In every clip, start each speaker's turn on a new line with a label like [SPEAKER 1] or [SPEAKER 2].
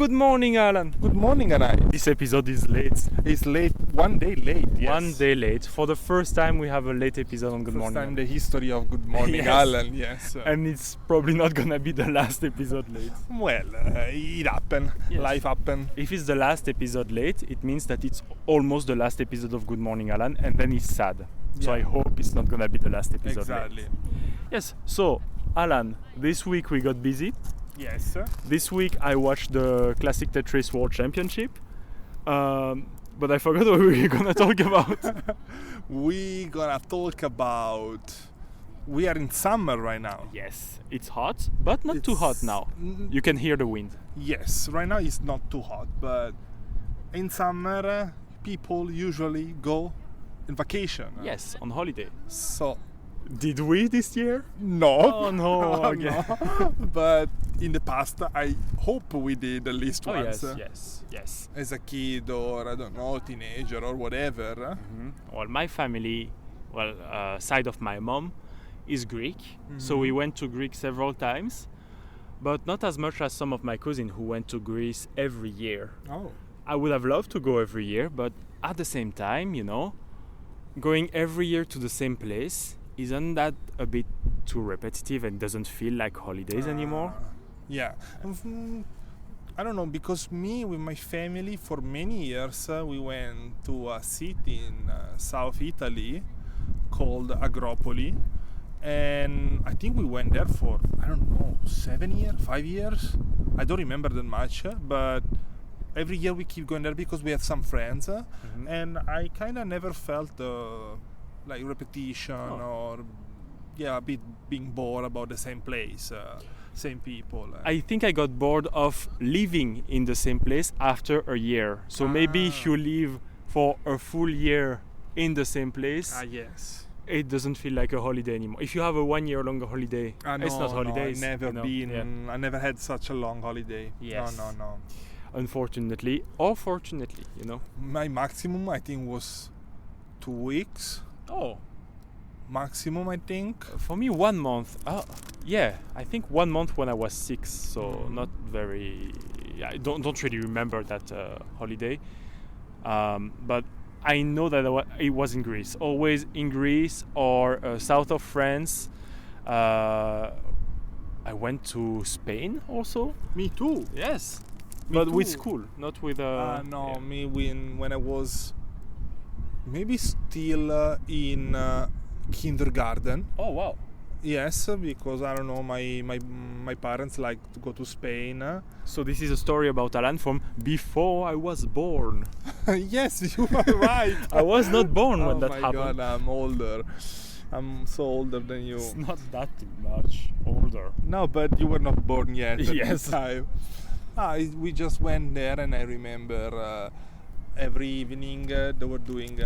[SPEAKER 1] Good morning, Alan.
[SPEAKER 2] Good morning, Anaïs.
[SPEAKER 1] This episode is late.
[SPEAKER 2] It's late, 1 day late. Yes.
[SPEAKER 1] 1 day late. For the first time, we have a late episode on Good
[SPEAKER 2] First
[SPEAKER 1] Morning.
[SPEAKER 2] time in the history of Good Morning,
[SPEAKER 1] Yes.
[SPEAKER 2] Alan. Yes.
[SPEAKER 1] And it's probably not gonna be the last episode late.
[SPEAKER 2] Well, it happened.
[SPEAKER 1] Yes.
[SPEAKER 2] Life happened.
[SPEAKER 1] If it's the last episode late, it means that it's almost the last episode of Good Morning, Alan, and then it's sad. So
[SPEAKER 2] Yeah.
[SPEAKER 1] I hope it's not gonna be the last episode
[SPEAKER 2] Exactly.
[SPEAKER 1] late. Yes. So, Alan, this week we got busy.
[SPEAKER 2] Yes.
[SPEAKER 1] This week I watched the Classic Tetris World Championship. But I forgot what we were gonna talk about.
[SPEAKER 2] We gonna talk about. We are in summer right now.
[SPEAKER 1] Yes, it's hot, but not too hot now. You can hear the wind.
[SPEAKER 2] Yes, right now it's not too hot, but in summer people usually go in vacation.
[SPEAKER 1] Yes, on holiday.
[SPEAKER 2] So
[SPEAKER 1] Did we this year?
[SPEAKER 2] no.
[SPEAKER 1] Oh no, again.
[SPEAKER 2] No. But in the past, I hope we did at least
[SPEAKER 1] Oh
[SPEAKER 2] once.
[SPEAKER 1] yes.
[SPEAKER 2] As a kid or I don't know, teenager or whatever.
[SPEAKER 1] Well, my family, side of my mom, is Greek, so we went to Greece several times, but not as much as some of my cousins who went to Greece every year.
[SPEAKER 2] Oh.
[SPEAKER 1] I would have loved to go every year, but at the same time, going every year to the same place, isn't that a bit too repetitive and doesn't feel like holidays anymore?
[SPEAKER 2] Yeah. I don't know, because me with my family for many years we went to a city in South Italy called Agropoli, and I think we went there for, I don't know, 7 years, 5 years. I don't remember that much, but every year we keep going there because we have some friends, and I kind of never felt like repetition or a bit being bored about the same place, same people.
[SPEAKER 1] I think I got bored of living in the same place after a year. So maybe if you live for a full year in the same place,
[SPEAKER 2] Yes.
[SPEAKER 1] it doesn't feel like a holiday anymore. If you have a 1 year long holiday, it's not holidays.
[SPEAKER 2] No,
[SPEAKER 1] Yeah.
[SPEAKER 2] I never had such a long holiday.
[SPEAKER 1] Yes.
[SPEAKER 2] No.
[SPEAKER 1] Unfortunately or fortunately,
[SPEAKER 2] My maximum, I think, was 2 weeks.
[SPEAKER 1] Oh,
[SPEAKER 2] Maximum, I think.
[SPEAKER 1] for me 1 month. I think 1 month when I was 6. So not very. I don't really remember that holiday. But I know that it was in Greece. Always in Greece or south of France. I went to Spain also.
[SPEAKER 2] Me too.
[SPEAKER 1] Yes,
[SPEAKER 2] Me
[SPEAKER 1] but with
[SPEAKER 2] too.
[SPEAKER 1] school, not with.
[SPEAKER 2] Me when I was maybe still in kindergarten.
[SPEAKER 1] Oh wow.
[SPEAKER 2] Yes, because I don't know, my parents like to go to Spain.
[SPEAKER 1] So this is a story about Alan from before I was born.
[SPEAKER 2] Yes, you are right.
[SPEAKER 1] I was not born when that
[SPEAKER 2] Oh my
[SPEAKER 1] happened.
[SPEAKER 2] God, I'm older. I'm so older than you.
[SPEAKER 1] It's not that much older.
[SPEAKER 2] No, but you were not born yet at
[SPEAKER 1] Yes.
[SPEAKER 2] the time. We just went there, and I remember every evening they were doing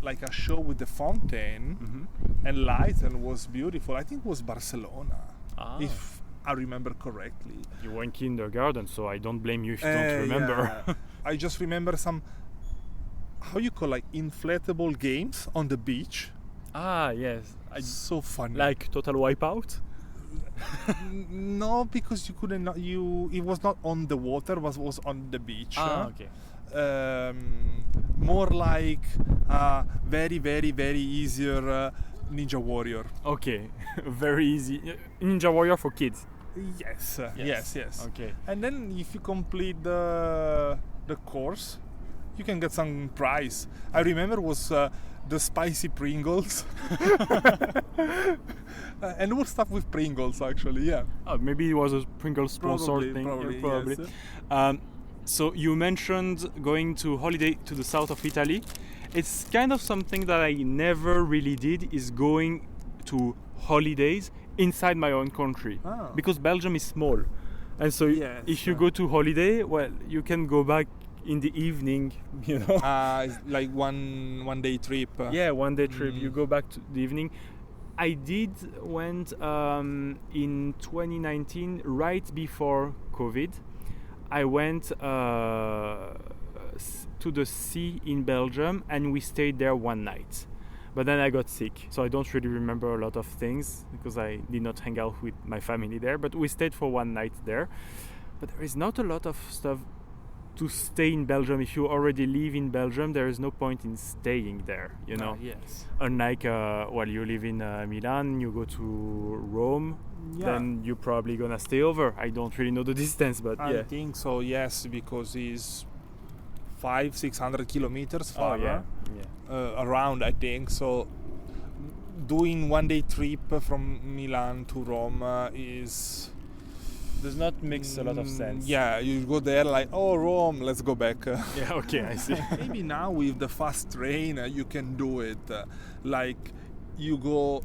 [SPEAKER 2] like a show with the fountain and lights, and it was beautiful. I think it was Barcelona, if I remember correctly.
[SPEAKER 1] You were in kindergarten, so I don't blame you if you don't remember.
[SPEAKER 2] Yeah. I just remember some, how you call, like inflatable games on the beach.
[SPEAKER 1] Yes.
[SPEAKER 2] So funny.
[SPEAKER 1] Like Total Wipeout?
[SPEAKER 2] No, because you couldn't. It was not on the water. Was on the beach.
[SPEAKER 1] Okay.
[SPEAKER 2] More like very, very, very easier Ninja Warrior.
[SPEAKER 1] Okay. Very easy. Ninja Warrior for kids.
[SPEAKER 2] Yes.
[SPEAKER 1] Yes.
[SPEAKER 2] Yes.
[SPEAKER 1] Okay.
[SPEAKER 2] And then if you complete the course, you can get some prize. I remember was the spicy Pringles. And more stuff with Pringles, actually. Yeah.
[SPEAKER 1] Oh, maybe it was a Pringles sponsored thing.
[SPEAKER 2] Probably. Yes.
[SPEAKER 1] So you mentioned going to holiday to the south of Italy. It's kind of something that I never really did, is going to holidays inside my own country. Because Belgium is small. And so
[SPEAKER 2] Yes.
[SPEAKER 1] if you go to holiday, well, you can go back in the evening,
[SPEAKER 2] It's like one day trip.
[SPEAKER 1] Yeah, 1 day trip. You go back to the evening. I went in 2019, right before COVID. I went to the sea in Belgium, and we stayed there one night. But then I got sick, so I don't really remember a lot of things because I did not hang out with my family there. But we stayed for one night there. but there is not a lot of stuff to stay in Belgium. If you already live in Belgium, there is no point in staying there, you know.
[SPEAKER 2] Yes.
[SPEAKER 1] Unlike you live in Milan, you go to Rome, then you're probably gonna stay over. I don't really know the distance, but
[SPEAKER 2] I think so, yes, because it's 500-600 kilometers far around, I think. So doing 1 day trip from Milan to Rome
[SPEAKER 1] does not makes a lot of sense.
[SPEAKER 2] Yeah, you go there like, oh, Rome, let's go back.
[SPEAKER 1] Yeah, okay, I see.
[SPEAKER 2] Maybe now with the fast train you can do it. Like you go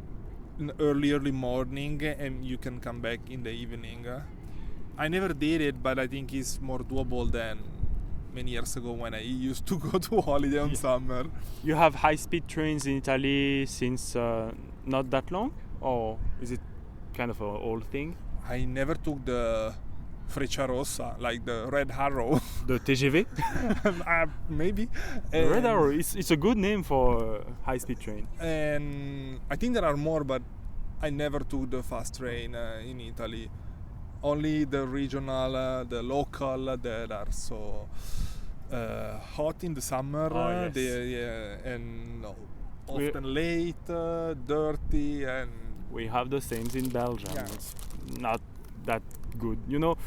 [SPEAKER 2] in early morning and you can come back in the evening. I never did it, but I think it's more doable than many years ago when I used to go to holiday on summer.
[SPEAKER 1] You have high-speed trains in Italy since not that long, or is it kind of an old thing?
[SPEAKER 2] I never took the Frecciarossa, like the Red Arrow.
[SPEAKER 1] The TGV?
[SPEAKER 2] Maybe.
[SPEAKER 1] The Red Arrow, it's a good name for a high-speed train.
[SPEAKER 2] And I think there are more, but I never took the fast train in Italy. Only the regional, the local that are so hot in the summer. And often late, dirty, and
[SPEAKER 1] we have the same in Belgium.
[SPEAKER 2] Yeah.
[SPEAKER 1] It's not that good. You know,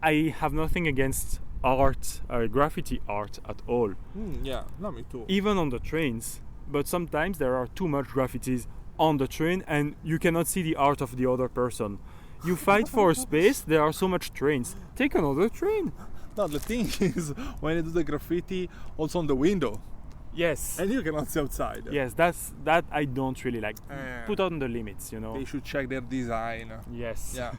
[SPEAKER 1] I have nothing against art, graffiti art at all.
[SPEAKER 2] No, me too.
[SPEAKER 1] Even on the trains, but sometimes there are too much graffitis on the train and you cannot see the art of the other person. You fight for space, there are so much trains. Take another train.
[SPEAKER 2] No, the thing is, when you do the graffiti, also on the window.
[SPEAKER 1] Yes.
[SPEAKER 2] And you cannot see outside.
[SPEAKER 1] Yes, that I don't really like. Put on the limits, you know.
[SPEAKER 2] They should check their design.
[SPEAKER 1] Yes.
[SPEAKER 2] Yeah.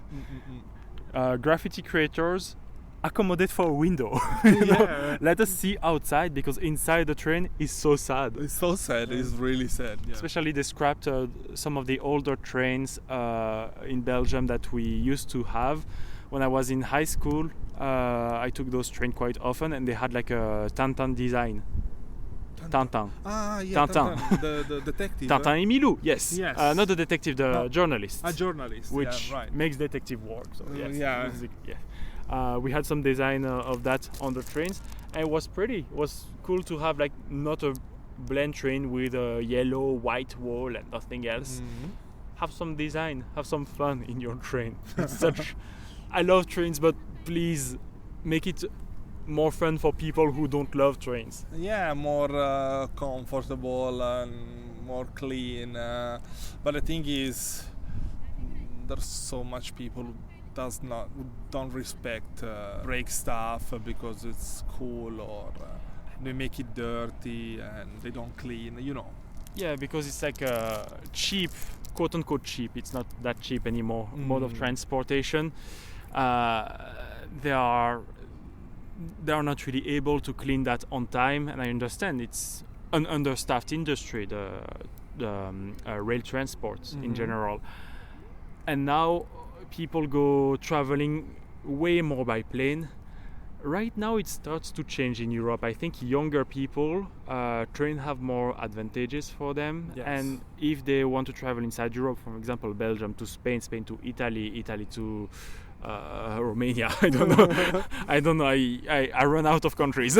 [SPEAKER 1] Graffiti creators, accommodate for a window. You know? Let us see outside, because inside the train is so sad.
[SPEAKER 2] It's so sad. It's really sad. Yeah.
[SPEAKER 1] Especially they scrapped some of the older trains in Belgium that we used to have. When I was in high school, I took those trains quite often, and they had like a Tintin design. Tintin.
[SPEAKER 2] Ah, yeah, Tintin. The detective.
[SPEAKER 1] Tintin and Milou, yes.
[SPEAKER 2] Yes.
[SPEAKER 1] Not the detective, the journalist.
[SPEAKER 2] A journalist,
[SPEAKER 1] which
[SPEAKER 2] right.
[SPEAKER 1] makes detective work. So yes,
[SPEAKER 2] yeah.
[SPEAKER 1] We had some design of that on the trains, and it was pretty. It was cool to have like not a blend train with a yellow, white wall and nothing else.
[SPEAKER 2] Mm-hmm.
[SPEAKER 1] Have some design, have some fun in your train. It's such. I love trains, but please make it more fun for people who don't love trains.
[SPEAKER 2] Yeah, more comfortable and more clean. But the thing is, there's so much people who don't respect brake stuff because it's cool, or they make it dirty and they don't clean. You know.
[SPEAKER 1] Yeah, because it's like a cheap, quote unquote cheap. It's not that cheap anymore. Mode of transportation. They are not really able to clean that on time, and I understand it's an understaffed industry, the rail transport in general. And now people go traveling way more by plane. Right now it starts to change in Europe. I think younger people, train have more advantages for them.
[SPEAKER 2] Yes.
[SPEAKER 1] And if they want to travel inside Europe, for example, Belgium to Spain, Spain to Italy, Italy to Romania. I don't know. I run out of countries.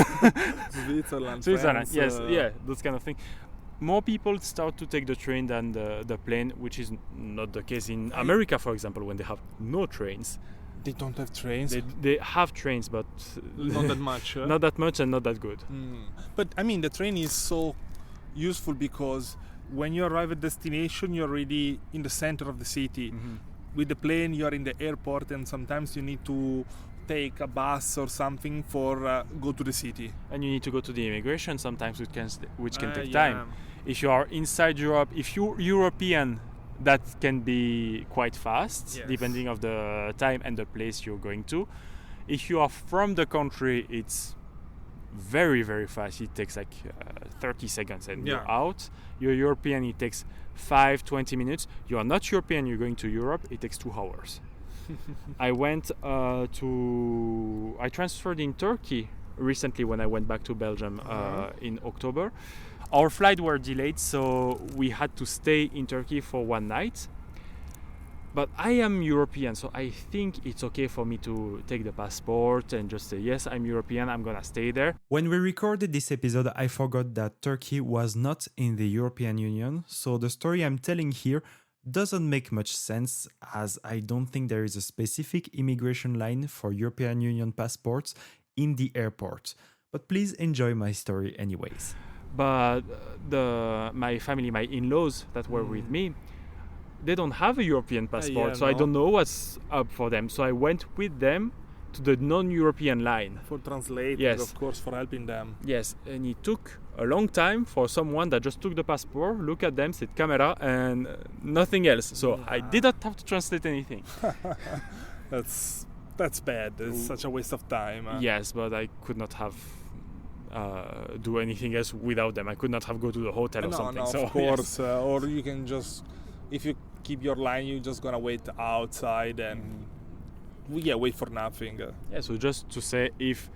[SPEAKER 2] Switzerland.
[SPEAKER 1] France,
[SPEAKER 2] yes,
[SPEAKER 1] those kind of things. More people start to take the train than the plane, which is not the case in America, for example, when they have no trains.
[SPEAKER 2] They don't have trains.
[SPEAKER 1] They have trains, but
[SPEAKER 2] not that much.
[SPEAKER 1] Not that much and not that good.
[SPEAKER 2] But I mean, the train is so useful because when you arrive at destination, you're already in the center of the city. With the plane, you're in the airport, and sometimes you need to take a bus or something for go to the city.
[SPEAKER 1] And you need to go to the immigration sometimes, which can take time. If you are inside Europe, if you're European, that can be quite fast, depending on the time and the place you're going to. If you are from the country, it's very, very fast. It takes like 30 seconds and you're out. You're European, it takes 20 minutes. You are not European, you're going to Europe, it takes 2 hours. I transferred in Turkey recently when I went back to Belgium in October. Our flights were delayed, so we had to stay in Turkey for one night. But I am European, so I think it's okay for me to take the passport and just say, yes, I'm European, I'm gonna stay there.
[SPEAKER 3] When we recorded this episode, I forgot that Turkey was not in the European Union, so the story I'm telling here doesn't make much sense, as I don't think there is a specific immigration line for European Union passports in the airport. But please enjoy my story anyways.
[SPEAKER 1] But my family, my in-laws that were with me, they don't have a European passport, so I don't know what's up for them. So I went with them to the non-European line.
[SPEAKER 2] For translating,
[SPEAKER 1] Yes.
[SPEAKER 2] of course, for helping them.
[SPEAKER 1] Yes, and it took a long time for someone that just took the passport, look at them, said camera, and nothing else. So I didn't have to translate anything.
[SPEAKER 2] That's bad. It's such a waste of time.
[SPEAKER 1] Yes, but I could not have do anything else without them. I could not have go to the hotel or something.
[SPEAKER 2] No,
[SPEAKER 1] so,
[SPEAKER 2] of course. Or you can just, if you keep your line, you're just gonna wait outside and wait for nothing.
[SPEAKER 1] Yeah, so just to say, if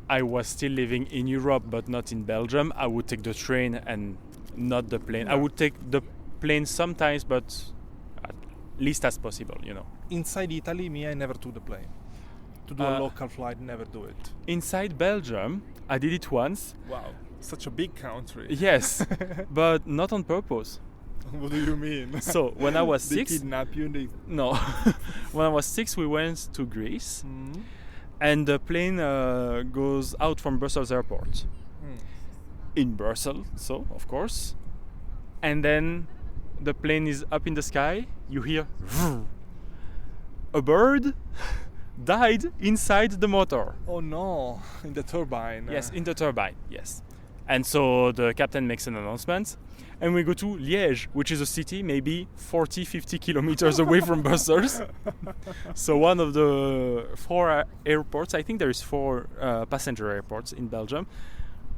[SPEAKER 1] I was still living in Europe but not in Belgium, I would take the train and not the plane. I would take the plane sometimes, but at least as possible, you know.
[SPEAKER 2] Inside Italy, I never took the plane. To do a local flight, never do it.
[SPEAKER 1] Inside Belgium, I did it once.
[SPEAKER 2] Wow, such a big country.
[SPEAKER 1] Yes, but not on purpose.
[SPEAKER 2] What do you mean?
[SPEAKER 1] So when I was
[SPEAKER 2] They
[SPEAKER 1] 6,
[SPEAKER 2] kidnap you?
[SPEAKER 1] no, when I was 6, we went to Greece, and the plane goes out from Brussels airport. In Brussels, so of course, and then the plane is up in the sky. You hear a bird died inside the motor.
[SPEAKER 2] Oh no, in the turbine.
[SPEAKER 1] Yes, in the turbine, yes. And so the captain makes an announcement, and we go to Liège, which is a city maybe 40-50 kilometers away from Brussels. So one of the 4 airports, I think there is 4 passenger airports in Belgium.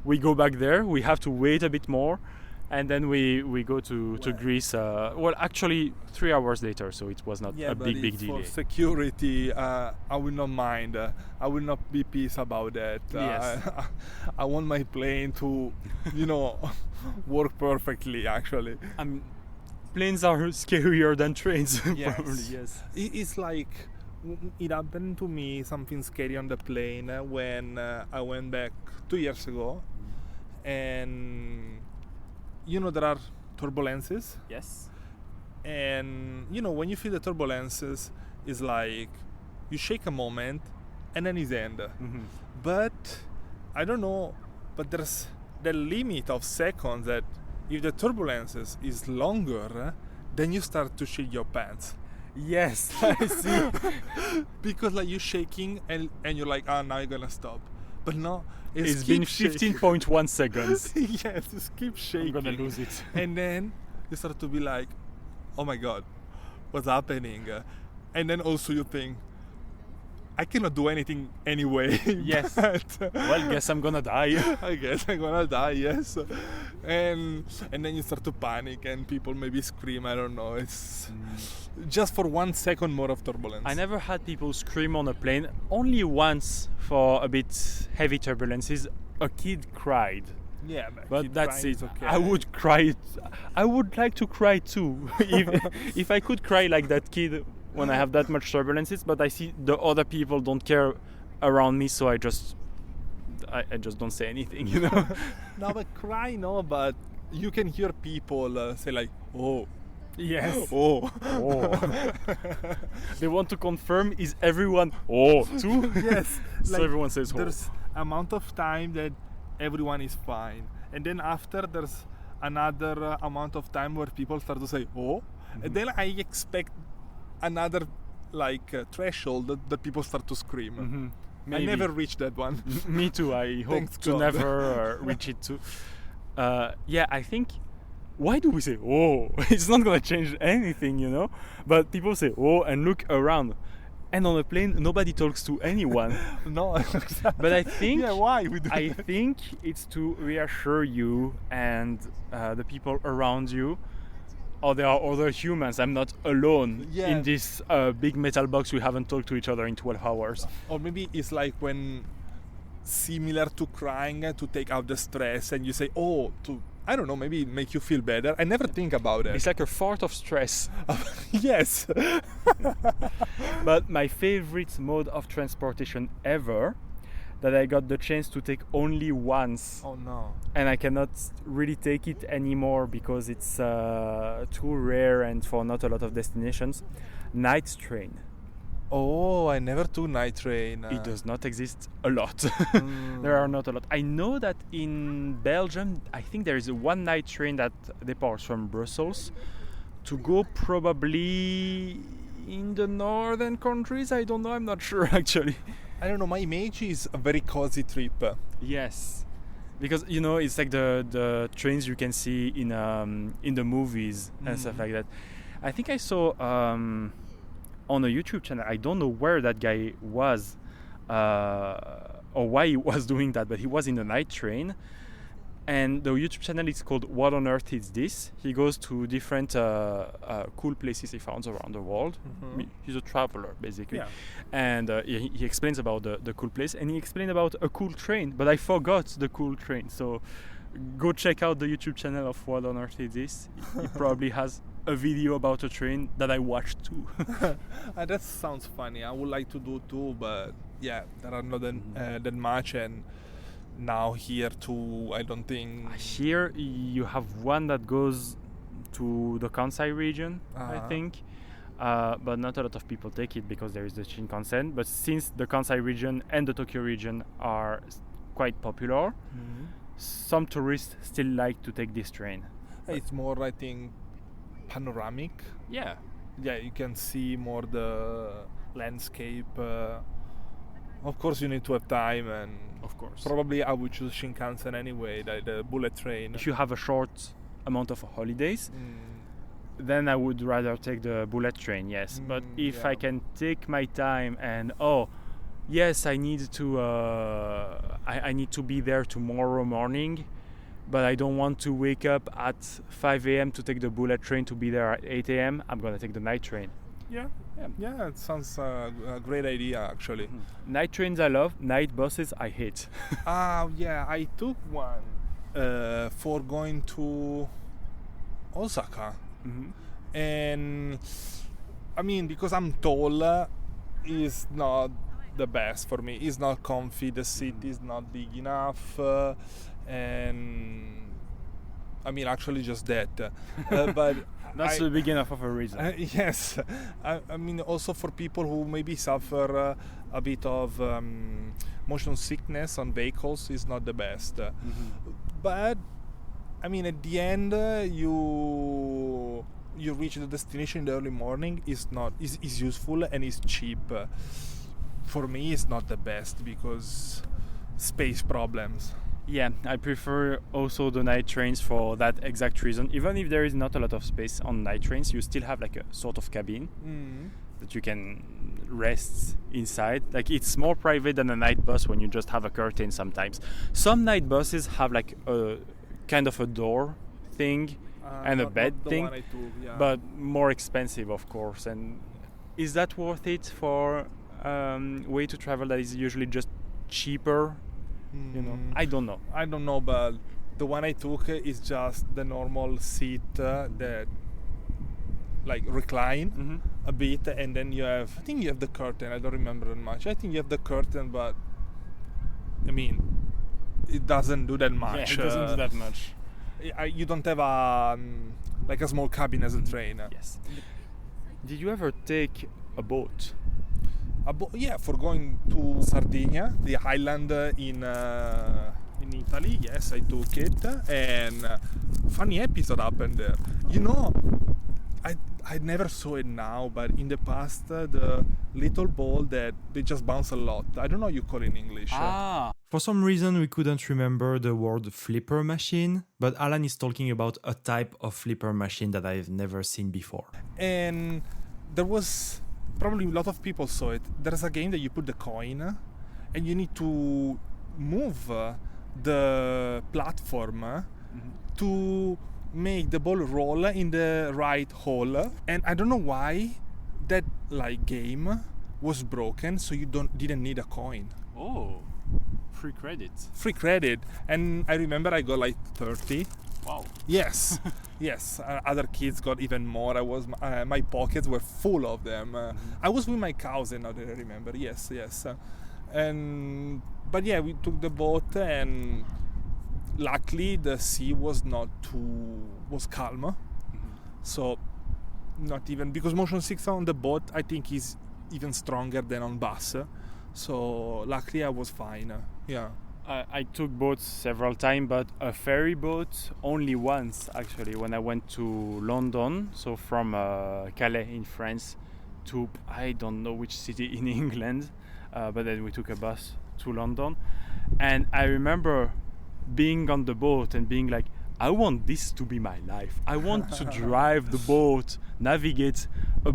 [SPEAKER 1] We go back there, we have to wait a bit more, and then we go to Greece. Well, actually 3 hours later, so it was not a big delay.
[SPEAKER 2] For security, I will not mind. I will not be pissed about that.
[SPEAKER 1] Yes.
[SPEAKER 2] I want my plane to, work perfectly. Actually,
[SPEAKER 1] Planes are scarier than trains.
[SPEAKER 2] Yes.
[SPEAKER 1] Probably, yes.
[SPEAKER 2] It's like it happened to me something scary on the plane when I went back 2 years ago, and there are turbulences.
[SPEAKER 1] Yes.
[SPEAKER 2] And when you feel the turbulences, it's like you shake a moment and then it's end. But I don't know, but there's the limit of seconds that if the turbulences is longer, then you start to shake your pants.
[SPEAKER 1] Yes, I see.
[SPEAKER 2] Because like you're shaking and you're like, now you're gonna stop. But no,
[SPEAKER 1] it's been 15.1 seconds.
[SPEAKER 2] Yes, just keep shaking.
[SPEAKER 1] I'm gonna lose it.
[SPEAKER 2] And then you start to be like, oh my god, what's happening? And then also you think, I cannot do anything anyway.
[SPEAKER 1] Yes. Well, guess I'm gonna die.
[SPEAKER 2] I guess I'm gonna die, yes. And then you start to panic and people maybe scream, I don't know. It's just for 1 second more of turbulence.
[SPEAKER 1] I never had people scream on a plane. Only once for a bit heavy turbulences, a kid cried.
[SPEAKER 2] Yeah,
[SPEAKER 1] but that's it.
[SPEAKER 2] Okay.
[SPEAKER 1] I would cry. I would like to cry too, if I could cry like that kid when I have that much turbulences. But I see the other people don't care around me, so I just don't say anything,
[SPEAKER 2] No, but cry, no. But you can hear people say like, "Oh,
[SPEAKER 1] yes,
[SPEAKER 2] oh."
[SPEAKER 1] They want to confirm, is everyone too?
[SPEAKER 2] Yes.
[SPEAKER 1] So
[SPEAKER 2] like,
[SPEAKER 1] everyone says
[SPEAKER 2] there's amount of time that everyone is fine, and then after there's another amount of time where people start to say and then I expect another threshold that people start to scream. I never reached that one.
[SPEAKER 1] Me too. I hope
[SPEAKER 2] Thanks
[SPEAKER 1] to
[SPEAKER 2] God.
[SPEAKER 1] never reach it too. I think, why do we say it's not gonna change anything, but people say and look around. And on a plane, nobody talks to anyone.
[SPEAKER 2] No, exactly.
[SPEAKER 1] But I think
[SPEAKER 2] why we do
[SPEAKER 1] I think it's to reassure you and the people around you. Or there are other humans. I'm not alone in this big metal box. We haven't talked to each other in 12 hours.
[SPEAKER 2] Or maybe it's like when, similar to crying, to take out the stress, and you say, I don't know, maybe make you feel better. I never think about it.
[SPEAKER 1] It's like a fart of stress.
[SPEAKER 2] Yes.
[SPEAKER 1] But my favorite mode of transportation ever, that I got the chance to take only once,
[SPEAKER 2] Oh no.
[SPEAKER 1] and I cannot really take it anymore because it's too rare and for not a lot of destinations. Night train.
[SPEAKER 2] Oh, I never took night train.
[SPEAKER 1] It does not exist a lot. There are not a lot. I know that in Belgium, I think there is a one night train that departs from Brussels to go probably in the northern countries. I don't know. I'm not sure actually.
[SPEAKER 2] I don't know. My image is a very cozy trip.
[SPEAKER 1] Yes, because you know it's like the trains you can see in the movies and stuff like that. I think I saw on a YouTube channel. I don't know where that guy was or why he was doing that, but he was in the night train. And the YouTube channel is called What on Earth Is This? He goes to different cool places he found around the world. He's a traveler, basically.
[SPEAKER 2] Yeah.
[SPEAKER 1] And he explains about the cool place. And he explained about a cool train, but I forgot the cool train. So go check out the YouTube channel of What on Earth Is This? He probably has a video about a train that I watched too.
[SPEAKER 2] That sounds funny. I would like to do too, but yeah, there are not that much. And now here too, I don't think.
[SPEAKER 1] Here you have one that goes to the Kansai region, I think, but not a lot of people take it because there is the Shinkansen. But since the Kansai region and the Tokyo region are quite popular, some tourists still like to take this train.
[SPEAKER 2] It's more, I think, panoramic.
[SPEAKER 1] Yeah.
[SPEAKER 2] Yeah, you can see more the landscape. Of course, you need to have time, and
[SPEAKER 1] Of course.
[SPEAKER 2] probably I would choose Shinkansen anyway, the bullet train.
[SPEAKER 1] If you have a short amount of holidays, then I would rather take the bullet train, yes. But if I can take my time and yes, I need to I need to be there tomorrow morning, but I don't want to wake up at 5 a.m. to take the bullet train to be there at 8 a.m. I'm gonna take the night train.
[SPEAKER 2] Yeah, it sounds a great idea actually.
[SPEAKER 1] Night trains I love, night buses I hate.
[SPEAKER 2] Yeah, I took one for going to Osaka. And I mean, because I'm tall, is not the best for me. It's not comfy, the seat is not big enough, and I mean actually just that. But
[SPEAKER 1] That's the big enough of a reason.
[SPEAKER 2] yes, I mean also for people who maybe suffer a bit of motion sickness on vehicles is not the best. But I mean at the end you reach the destination in the early morning is useful and is cheap. For me it's not the best because space problems.
[SPEAKER 1] Yeah, I prefer also the night trains for that exact reason. Even if there is not a lot of space on night trains, you still have like a sort of cabin that you can rest inside. Like it's more private than a night bus when you just have a curtain sometimes. Some night buses have like a kind of a door thing and a bed thing, but more expensive of course. And is that worth it for way to travel that is usually just cheaper? You know, I don't know,
[SPEAKER 2] but the one I took is just the normal seat that like recline a bit, and then I think you have the curtain. I don't remember that much. I think you have the curtain, but I mean it doesn't do that much.
[SPEAKER 1] Yeah, it doesn't do that much.
[SPEAKER 2] You don't have like a small cabin as a train.
[SPEAKER 1] Yes. Did you ever take a boat?
[SPEAKER 2] Yeah, for going to Sardinia, the island in Italy. Yes, I took it, and funny episode happened there. You know, I never saw it now, but in the past, the little ball that they just bounce a lot. I don't know what you call it in English.
[SPEAKER 3] For some reason, we couldn't remember the word flipper machine, but Alan is talking about a type of flipper machine that I've never seen before.
[SPEAKER 2] And there was probably a lot of people saw it. There's a game that you put the coin, and you need to move the platform to make the ball roll in the right hole. And I don't know why that like game was broken, so you didn't need a coin.
[SPEAKER 1] Oh, free credit.
[SPEAKER 2] And I remember I got like 30
[SPEAKER 1] Wow.
[SPEAKER 2] Yes, yes. Other kids got even more. My pockets were full of them. I was with my cousin. Now that I remember. Yes, yes. But yeah, we took the boat, and luckily the sea was calm. So not even, because motion sickness on the boat I think is even stronger than on bus. So luckily I was fine. Yeah.
[SPEAKER 1] I took boats several times, but a ferry boat only once, actually, when I went to London. So from Calais in France to I don't know which city in England, but then we took a bus to London. And I remember being on the boat and being like, I want this to be my life. I want to drive the boat, navigate a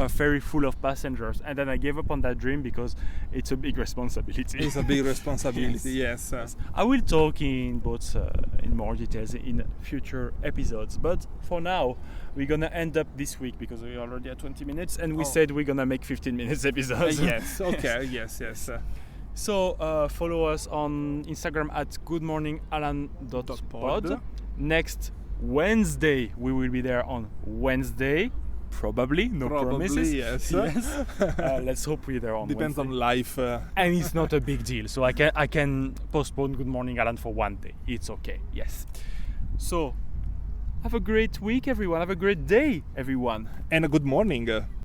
[SPEAKER 1] ferry full of passengers. And then I gave up on that dream because it's a big responsibility.
[SPEAKER 2] It's a big responsibility. Yes.
[SPEAKER 1] I will talk in boats in more details in future episodes. But for now, we're gonna end up this week because we're already at 20 minutes, and we said we're gonna make 15 minutes episodes.
[SPEAKER 2] Yes. Okay. Yes.
[SPEAKER 1] So follow us on Instagram at goodmorningalan.pod. Next Wednesday, we will be there on Wednesday. Probably, no promises.
[SPEAKER 2] Yes.
[SPEAKER 1] Let's hope we're there on
[SPEAKER 2] Depends
[SPEAKER 1] Wednesday.
[SPEAKER 2] on life.
[SPEAKER 1] And it's not a big deal. So I can postpone Good Morning Alan for one day. It's okay. Yes. So have a great week, everyone. Have a great day, everyone.
[SPEAKER 2] And a good morning.